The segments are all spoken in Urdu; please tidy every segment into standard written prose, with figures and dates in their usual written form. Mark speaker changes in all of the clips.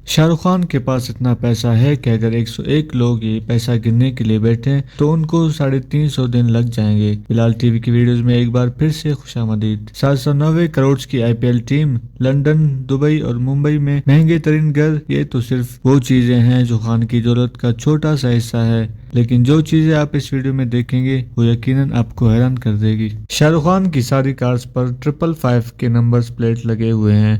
Speaker 1: شاہ رخ خان کے پاس اتنا پیسہ ہے کہ اگر 101 لوگ یہ پیسہ گننے کے لیے بیٹھیں تو ان کو 350 دن لگ جائیں گے۔ بلال ٹی وی کی ویڈیوز میں ایک بار پھر سے خوش آمدید۔ 790 کروڑ کی IPL ٹیم، لندن، دبئی اور ممبئی میں مہنگے ترین گھر، یہ تو صرف وہ چیزیں ہیں جو خان کی دولت کا چھوٹا سا حصہ ہے، لیکن جو چیزیں آپ اس ویڈیو میں دیکھیں گے وہ یقیناً آپ کو حیران کر دے گی۔ شاہ رخ خان کی ساری کارز پر 555 کے نمبرز پلیٹ لگے ہوئے ہیں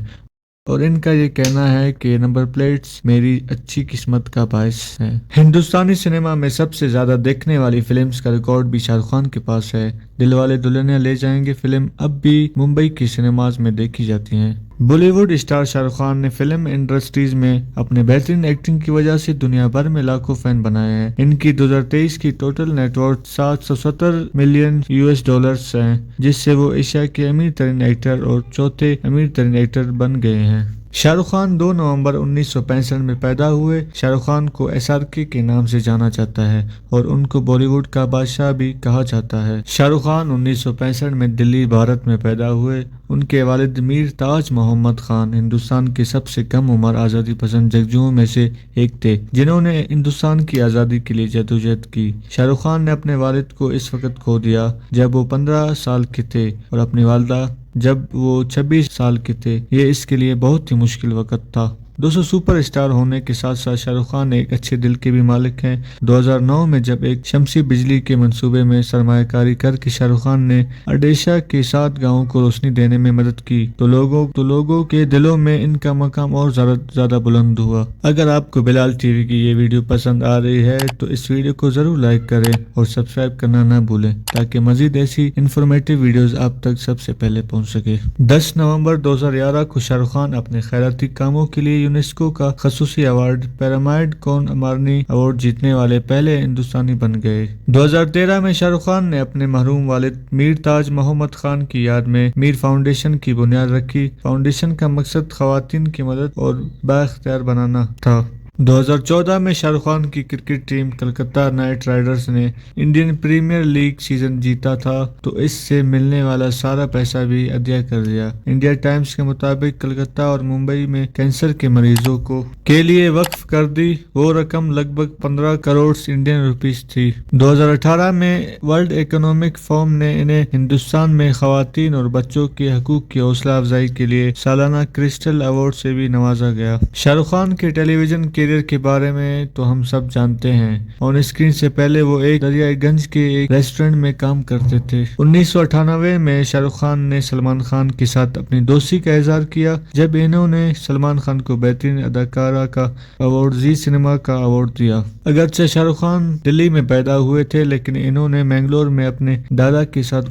Speaker 1: اور ان کا یہ کہنا ہے کہ یہ نمبر پلیٹس میری اچھی قسمت کا باعث ہیں۔ ہندوستانی سنیما میں سب سے زیادہ دیکھنے والی فلمز کا ریکارڈ بھی شاہ رخ خان کے پاس ہے۔ دل والے دلہنیا لے جائیں گے فلم اب بھی ممبئی کی سنیماز میں دیکھی جاتی ہیں۔ بالی ووڈ اسٹار شاہ رخ خان نے فلم انڈسٹریز میں اپنے بہترین ایکٹنگ کی وجہ سے دنیا بھر میں لاکھوں فین بنائے ہیں۔ ان کی 2023 کی ٹوٹل نیٹ ورتھ $770 ملین ہیں، جس سے وہ ایشیا کے امیر ترین ایکٹر اور چوتھے امیر ترین ایکٹر بن گئے ہیں۔ شاہ رخ خان 2 نومبر 1965 میں پیدا ہوئے۔ شاہ رخ خان کو SRK کے نام سے جانا جاتا ہے اور ان کو بالی ووڈ کا بادشاہ بھی کہا جاتا ہے۔ شاہ رخ خان 1965 میں دلی، بھارت میں پیدا ہوئے۔ ان کے والد میر تاج محمد خان ہندوستان کے سب سے کم عمر آزادی پسند جنگجوؤں میں سے ایک تھے جنہوں نے ہندوستان کی آزادی کے لیے جدوجہد کی۔ شاہ رخ خان نے اپنے والد کو اس وقت کھو دیا جب وہ 15 سال کے تھے اور اپنی والدہ جب وہ 26 سال کے تھے۔ یہ اس کے لیے بہت ہی مشکل وقت تھا۔ دوستو، سپر اسٹار ہونے کے ساتھ ساتھ شاہ رخ خان ایک اچھے دل کے بھی مالک ہیں۔ 2009 میں جب ایک شمسی بجلی کے منصوبے میں سرمایہ کاری کر کے شاہ رخ خان نے اڈیشہ کے 7 گاؤں کو روشنی دینے میں مدد کی تو لوگوں کے دلوں میں ان کا مقام اور زیادہ بلند ہوا۔ اگر آپ کو بلال ٹی وی کی یہ ویڈیو پسند آ رہی ہے تو اس ویڈیو کو ضرور لائک کریں اور سبسکرائب کرنا نہ بھولیں تاکہ مزید ایسی انفارمیٹیو ویڈیوز آپ تک سب سے پہلے پہنچ سکے۔ 10 نومبر 2011 کو شاہ رخ خان اپنے خیراتی کاموں کے لیے یونیسکو کا خصوصی ایوارڈ پیرامائڈ کون امارنی ایوارڈ جیتنے والے پہلے ہندوستانی بن گئے۔ 2013 میں شاہ رخ خان نے اپنے مرحوم والد میر تاج محمد خان کی یاد میں میر فاؤنڈیشن کی بنیاد رکھی۔ فاؤنڈیشن کا مقصد خواتین کی مدد اور بااختیار بنانا تھا۔ 2014 میں شاہ رخ خان کی cricket team Kolkata Knight Riders نے انڈین پریمیئر لیگ سیزن جیتا تھا تو اس سے ملنے والا سارا پیسہ بھی عطیہ کر دیا۔ انڈیا ٹائمز کے مطابق کلکتہ اور ممبئی میں کینسر کے مریضوں کے لیے وقف کر دی وہ رقم لگ بھگ 15 کروڑ انڈین روپیز تھی۔ 2018 میں ورلڈ اکنامک فورم نے انہیں ہندوستان میں خواتین اور بچوں کے حقوق کی حوصلہ افزائی کے لیے سالانہ کرسٹل ایوارڈ سے بھی نوازا گیا۔ شاہ رخ خان کے ٹیلی ویژن کیریئر کے بارے میں تو ہم سب جانتے ہیں۔ آن اسکرین سے پہلے وہ ایک دریائے گنج کے ایک ریسٹورنٹ میں کام کرتے تھے۔ 1998 میں شاہ رخ خان نے سلمان خان کے ساتھ اپنی دوستی کا اظہار کیا جب انہوں نے سلمان خان کو بہترین اداکارہ کا ایوارڈ زی سنیما کا ایوارڈ دیا۔ اگرچہ شاہ رخ خان دلی میں پیدا ہوئے تھے لیکن انہوں نے منگلور میں اپنے دادا کے ساتھ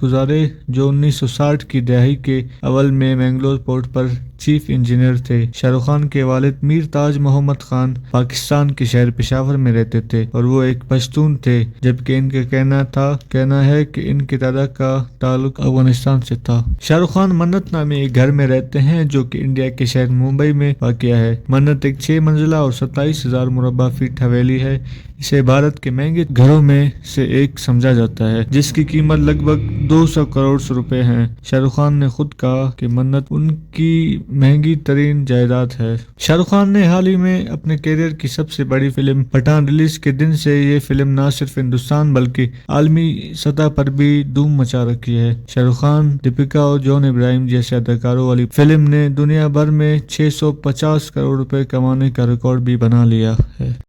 Speaker 1: گزارے جو 1960 کی دہائی کے اول میں منگلور پورٹ پر چیف انجینئر تھے۔ شاہ رخ خان کے والد میر تاج محمد خان پاکستان کے شہر پشاور میں رہتے تھے اور وہ ایک پشتون تھے، جبکہ ان کا کہنا ہے کہ ان کے دادا کا تعلق افغانستان سے تھا۔ شاہ رخ خان منت نامی ایک گھر میں رہتے ہیں جو کہ انڈیا کے شہر ممبئی میں واقع ہے۔ منت ایک 6 منزلہ اور 27,000 مربع فٹ حویلی ہے۔ اسے بھارت کے مہنگے گھروں میں سے ایک سمجھا جاتا ہے جس کی قیمت لگ بھگ 200 کروڑ روپے ہے۔ شاہ رخ خان نے خود کہا کہ منت ان کی مہنگی ترین جائیداد ہے۔ شاہ رخ خان نے حال ہی میں اپنے کیریئر کی سب سے بڑی فلم پٹھان ریلیز کے دن سے یہ فلم نہ صرف ہندوستان بلکہ عالمی سطح پر بھی دھوم مچا رکھی ہے۔ شاہ رخ خان، دیپیکا اور جون ابراہیم جیسے اداکاروں والی فلم نے دنیا بھر میں 650 کروڑ روپے کمانے کا ریکارڈ بھی بنا لیا ہے۔